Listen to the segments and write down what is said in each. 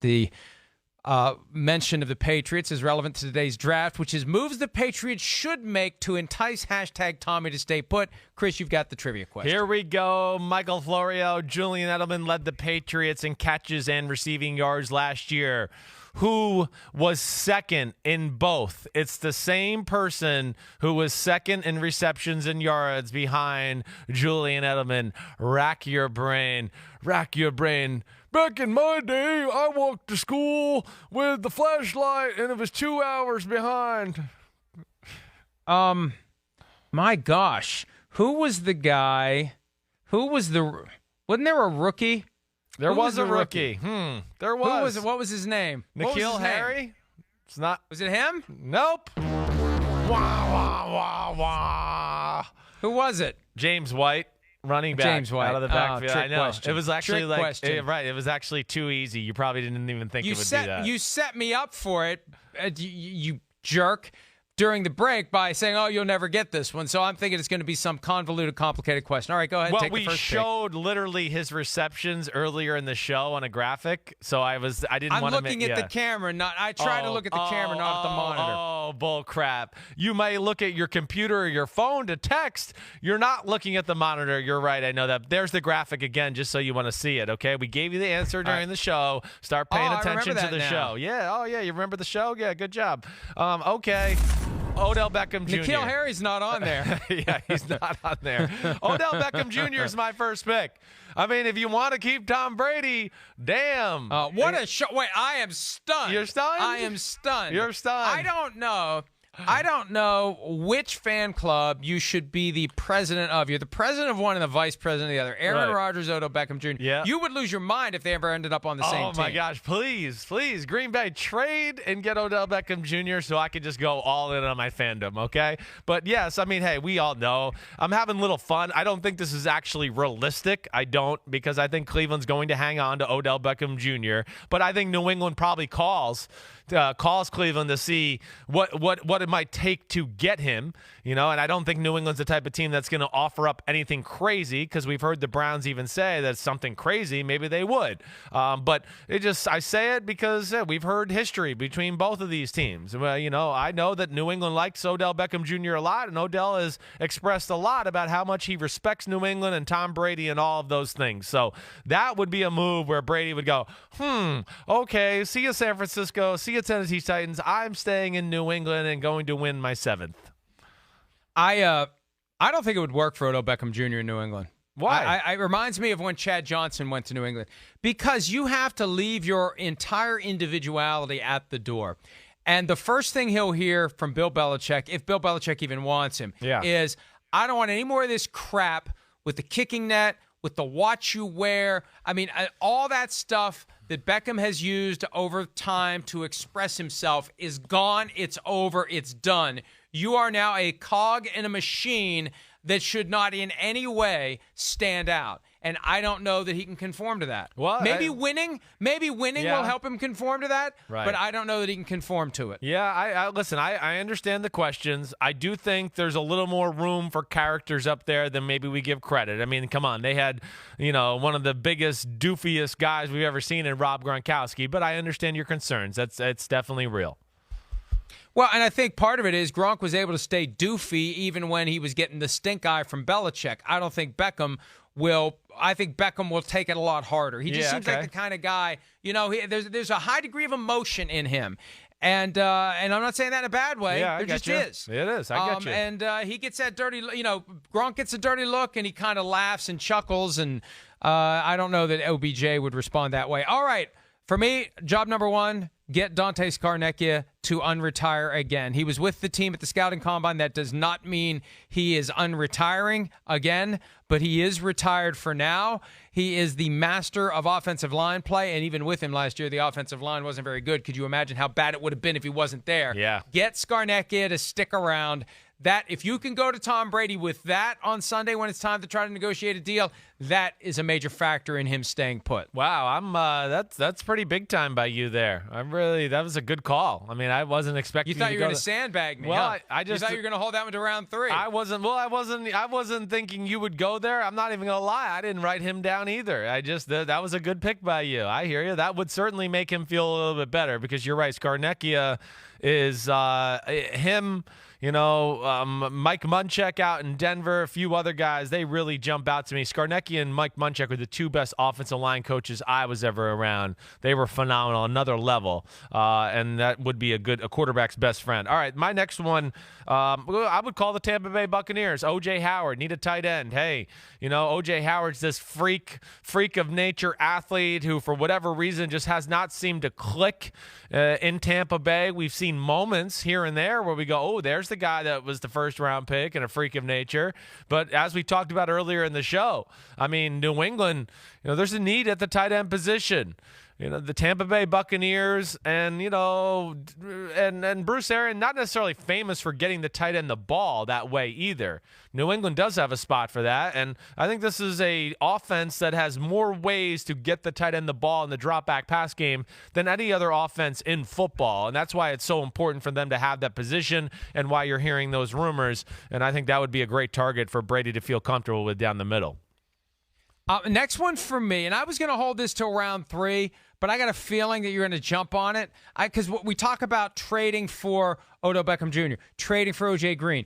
The mention of the Patriots is relevant to today's draft, which is moves the Patriots should make to entice #Tommy to stay put. Chris, you've got the trivia question. Here we go. Michael Florio, Julian Edelman led the Patriots in catches and receiving yards last year. Who was second in both? It's the same person who was second in receptions and yards behind Julian Edelman. Rack your brain. Rack your brain. Back in my day, I walked to school with the flashlight, and it was 2 hours behind. My gosh. Who was the guy? Wasn't there a rookie? There was a rookie. There was. What was his name? N'Keal Harry? It's not. Was it him? Nope. Wah, wah, wah, wah. Who was it? James White. Running back James White. out of the backfield. I know. Question. It was actually trick question. right. It was actually too easy. You probably didn't even think it would be that. You set me up for it, you jerk, during the break by saying, "Oh, you'll never get this one." So I'm thinking it's going to be some convoluted, complicated question. All right, go ahead. Well, take the we first showed literally his receptions earlier in the show on a graphic, so I didn't want to. I'm looking at the camera, I try to look at the camera, not at the monitor. Oh, bull crap! You may look at your computer or your phone to text. You're not looking at the monitor. You're right. I know that. There's the graphic again, just so you want to see it. Okay, we gave you the answer during the show. Start paying attention to the show. Yeah. Oh, yeah. You remember the show? Yeah. Good job. Okay. Odell Beckham Jr. N'Keal Harry's not on there. Yeah, he's not on there. Odell Beckham Jr. is my first pick. I mean, if you want to keep Tom Brady, damn. What a show. Wait, I am stunned. You're stunned? I am stunned. You're stunned. I don't know which fan club you should be the president of. You're the president of one and the vice president of the other. Aaron Rodgers, Odell Beckham Jr. Yeah. You would lose your mind if they ever ended up on the same team. Oh, my gosh. Please, Green Bay, trade and get Odell Beckham Jr. so I could just go all in on my fandom, okay? But, yes, I mean, hey, we all know. I'm having a little fun. I don't think this is actually realistic. I don't, because I think Cleveland's going to hang on to Odell Beckham Jr. But I think New England probably calls Cleveland to see what it might take to get him, and I don't think New England's the type of team that's going to offer up anything crazy, because we've heard the Browns even say that something crazy, maybe they would. But I say it because we've heard history between both of these teams. Well, I know that New England likes Odell Beckham Jr. a lot, and Odell has expressed a lot about how much he respects New England and Tom Brady and all of those things. So that would be a move where Brady would go, okay, see you San Francisco, see you Tennessee Titans. I'm staying in New England and going to win my 7th. I don't think it would work for Odell Beckham Jr. in New England. Why? It reminds me of when Chad Johnson went to New England, because you have to leave your entire individuality at the door. And the first thing he'll hear from Bill Belichick, if Bill Belichick even wants him, is, I don't want any more of this crap with the kicking net, with the watch you wear. I mean, all that stuff that Beckham has used over time to express himself is gone. It's over. It's done. You are now a cog in a machine that should not in any way stand out. And I don't know that he can conform to that. Well, maybe winning will help him conform to that, right. But I don't know that he can conform to it. Yeah, listen, I understand the questions. I do think there's a little more room for characters up there than maybe we give credit. I mean, come on. They had, one of the biggest, doofiest guys we've ever seen in Rob Gronkowski, but I understand your concerns. It's definitely real. Well, and I think part of it is Gronk was able to stay doofy even when he was getting the stink eye from Belichick. I don't think Beckham will. I think Beckham will take it a lot harder. He just seems like the kind of guy, there's a high degree of emotion in him. And I'm not saying that in a bad way. Yeah, there just is. It is. I get you. And he gets that dirty, Gronk gets a dirty look, and he kind of laughs and chuckles. And I don't know that OBJ would respond that way. All right. For me, job number one, get Dante Scarnecchia to unretire again. He was with the team at the scouting combine. That does not mean he is unretiring again, but he is retired for now. He is the master of offensive line play, and even with him last year, the offensive line wasn't very good. Could you imagine how bad it would have been if he wasn't there? Yeah. Get Scarnecchia to stick around. That if you can go to Tom Brady with that on Sunday when it's time to try to negotiate a deal, that is a major factor in him staying put. Wow, I'm that's pretty big time by you there. That was a good call. I mean, I wasn't expecting You thought you were to going to sandbag me. Well, huh? I just you thought you were going to hold that one to round 3. I wasn't thinking you would go there. I'm not even going to lie. I didn't write him down either. That was a good pick by you. I hear you. That would certainly make him feel a little bit better because you're right. Scarnecchia is him. Mike Munchak out in Denver, a few other guys, they really jump out to me. Scarnecchia and Mike Munchak were the 2 best offensive line coaches I was ever around. They were phenomenal, another level, and that would be a quarterback's best friend. All right, my next one, I would call the Tampa Bay Buccaneers. O.J. Howard, need a tight end. Hey, O.J. Howard's this freak of nature athlete who, for whatever reason, just has not seemed to click in Tampa Bay. We've seen moments here and there where we go, oh, there's the guy that was the first-round pick and a freak of nature. But as we talked about earlier in the show, I mean, New England, there's a need at the tight end position. The Tampa Bay Buccaneers and Bruce Arians, not necessarily famous for getting the tight end the ball that way either. New England does have a spot for that, and I think this is a offense that has more ways to get the tight end the ball in the drop-back pass game than any other offense in football, and that's why it's so important for them to have that position and why you're hearing those rumors, and I think that would be a great target for Brady to feel comfortable with down the middle. Next one for me, and I was going to hold this till round 3, but I got a feeling that you're going to jump on it. Because we talk about trading for Odell Beckham Jr., trading for AJ Green,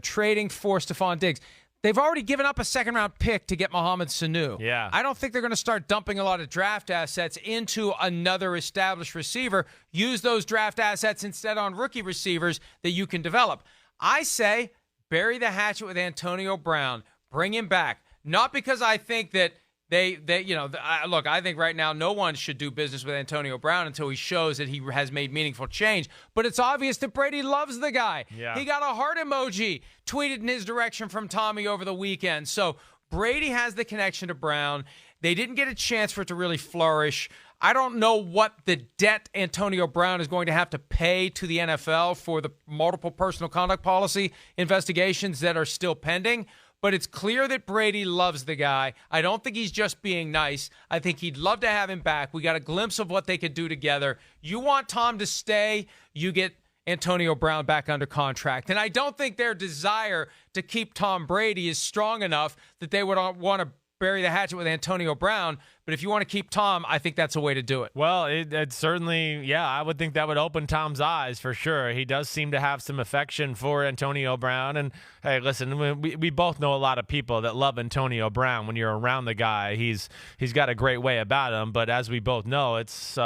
trading for Stefon Diggs. They've already given up a second-round pick to get Mohamed Sanu. Yeah. I don't think they're going to start dumping a lot of draft assets into another established receiver. Use those draft assets instead on rookie receivers that you can develop. I say bury the hatchet with Antonio Brown. Bring him back. Not because I think that look, I think right now no one should do business with Antonio Brown until he shows that he has made meaningful change. But it's obvious that Brady loves the guy. Yeah. He got a heart emoji tweeted in his direction from Tommy over the weekend. So Brady has the connection to Brown. They didn't get a chance for it to really flourish. I don't know what the debt Antonio Brown is going to have to pay to the NFL for the multiple personal conduct policy investigations that are still pending. But it's clear that Brady loves the guy. I don't think he's just being nice. I think he'd love to have him back. We got a glimpse of what they could do together. You want Tom to stay, you get Antonio Brown back under contract. And I don't think their desire to keep Tom Brady is strong enough that they would want to bury the hatchet with Antonio Brown. But if you want to keep Tom, I think that's a way to do it. Well, it certainly, I would think that would open Tom's eyes for sure. He does seem to have some affection for Antonio Brown. And, hey, listen, we both know a lot of people that love Antonio Brown. When you're around the guy, he's got a great way about him. But as we both know, it's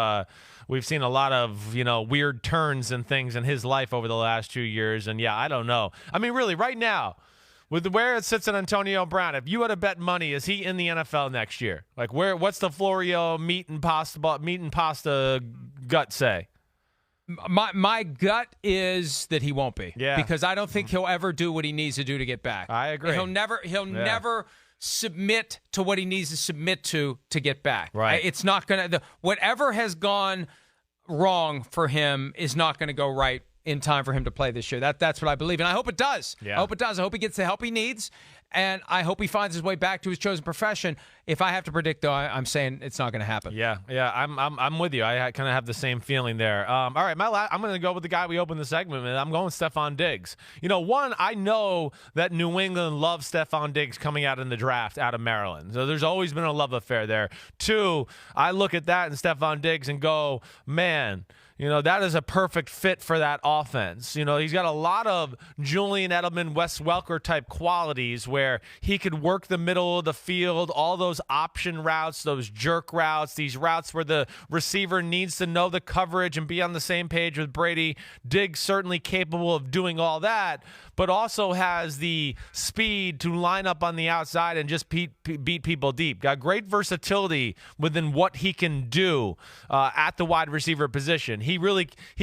we've seen a lot of, weird turns and things in his life over the last 2 years. And, I don't know. I mean, really, right now, with where it sits in Antonio Brown, if you had to bet money, is he in the NFL next year? Like, what's the Florio meat and pasta gut say? My gut is that he won't be. Yeah. Because I don't think he'll ever do what he needs to do to get back. I agree. He'll never submit to what he needs to submit to get back. Right. It's not going to whatever has gone wrong for him is not going to go right in time for him to play this year. That's what I believe, and I hope it does. Yeah. I hope it does. I hope he gets the help he needs, and I hope he finds his way back to his chosen profession. If I have to predict, though, I'm saying it's not going to happen. Yeah, I'm with you. I kind of have the same feeling there. All right, I'm going to go with the guy we opened the segment with. I'm going with Stefon Diggs. One, I know that New England loves Stefon Diggs coming out in the draft out of Maryland, so there's always been a love affair there. Two, I look at that and Stefon Diggs and go, man, that is a perfect fit for that offense. He's got a lot of Julian Edelman, Wes Welker type qualities where he could work the middle of the field, all those option routes, those jerk routes, these routes where the receiver needs to know the coverage and be on the same page with Brady. Diggs certainly capable of doing all that, but also has the speed to line up on the outside and just beat people deep. Got great versatility within what he can do at the wide receiver position. He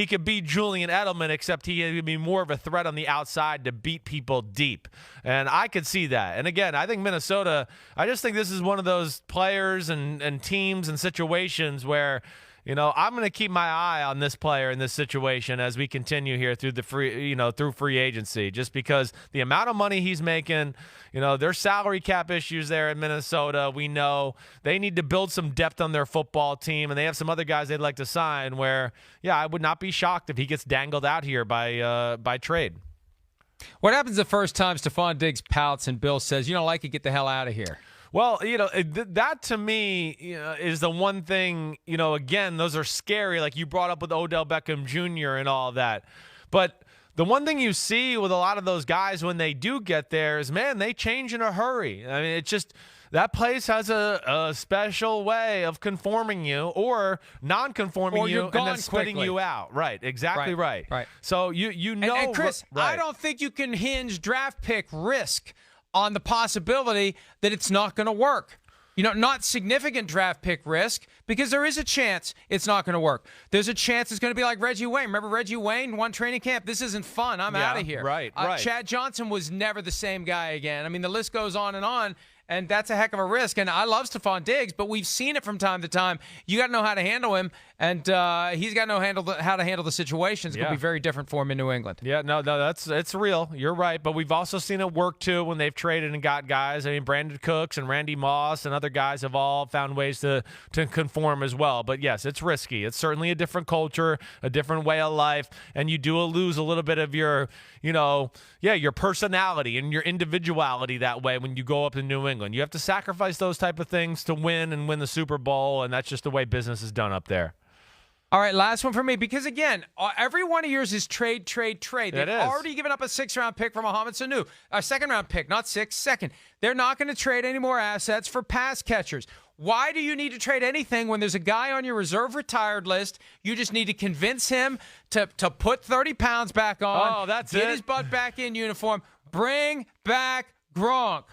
could be Julian Edelman, except he could be more of a threat on the outside to beat people deep. And I could see that. And again, I think Minnesota, I just think this is one of those players and teams and situations where I'm going to keep my eye on this player in this situation as we continue here through the through free agency, just because the amount of money he's making, there's salary cap issues there in Minnesota. We know they need to build some depth on their football team, and they have some other guys they'd like to sign where, I would not be shocked if he gets dangled out here by trade. What happens the first time Stefon Diggs pouts and Bill says, "You don't like it, get the hell out of here"? Well, that to me is the one thing, again, those are scary, like you brought up with Odell Beckham Jr. and all of that. But the one thing you see with a lot of those guys when they do get there is, man, they change in a hurry. I mean, it's just that place has a special way of conforming you or non-conforming you and then spitting you out. Right, exactly right. So you know. And Chris, right. I don't think you can hinge draft pick risk on the possibility that it's not going to work. Not significant draft pick risk, because there is a chance it's not going to work. There's a chance it's going to be like Reggie Wayne. Remember Reggie Wayne, one training camp? This isn't fun. I'm out of here. Right. Chad Johnson was never the same guy again. I mean, the list goes on, and that's a heck of a risk. And I love Stefon Diggs, but we've seen it from time to time. You got to know how to handle him, and he's got to know how to handle the situation. It's going to be very different for him in New England. Yeah, no, it's real. You're right, but we've also seen it work too when they've traded and got guys. I mean, Brandon Cooks and Randy Moss and other guys have all found ways to conform as well. But yes, it's risky. It's certainly a different culture, a different way of life, and you do lose a little bit of your, your personality and your individuality that way when you go up in New England. You have to sacrifice those type of things to win the Super Bowl, and that's just the way business is done up there. All right, last one for me, because, again, every one of yours is trade. They've already given up a 6th-round pick for Mohamed Sanu. A 2nd-round pick, not 6th, 2nd. They're not going to trade any more assets for pass catchers. Why do you need to trade anything when there's a guy on your reserve retired list? You just need to convince him to put 30 pounds back on. Oh, that's Get his butt back in uniform. Bring back Gronk.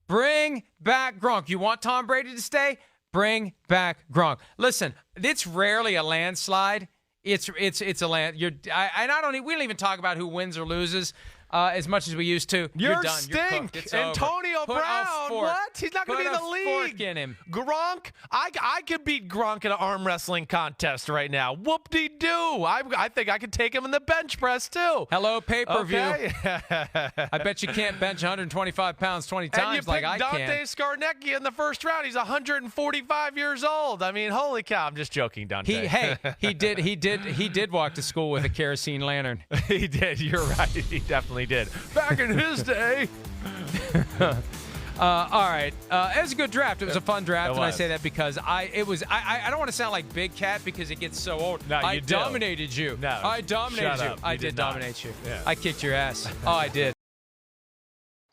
Bring back Gronk. You want Tom Brady to stay? Bring back Gronk. Listen, it's rarely a landslide. It's a land. We don't even talk about who wins or loses as much as we used to. You're done. stink. You're cooked. It's Antonio over. Brown. What? He's not going to be in the league. Fork in him. Gronk. I could beat Gronk in an arm wrestling contest right now. Whoop-de-doo. I think I could take him in the bench press too. Hello, pay-per-view. Okay. I bet you can't bench 125 pounds 20 times like I can. And you picked Dante Scarnecchia in the first round. He's 145 years old. I mean, holy cow. I'm just joking, Dante. He did walk to school with a kerosene lantern. He did. You're right. He definitely did. Back in his day. All right. It was a good draft. It was a fun draft, and I say that because I don't want to sound like Big Cat because it gets so old. No, I dominated you. No, I dominated you. I did dominate you. Yeah. I kicked your ass. Oh, I did.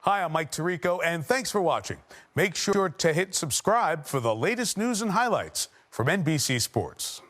Hi, I'm Mike Tirico, and thanks for watching. Make sure to hit subscribe for the latest news and highlights from NBC Sports.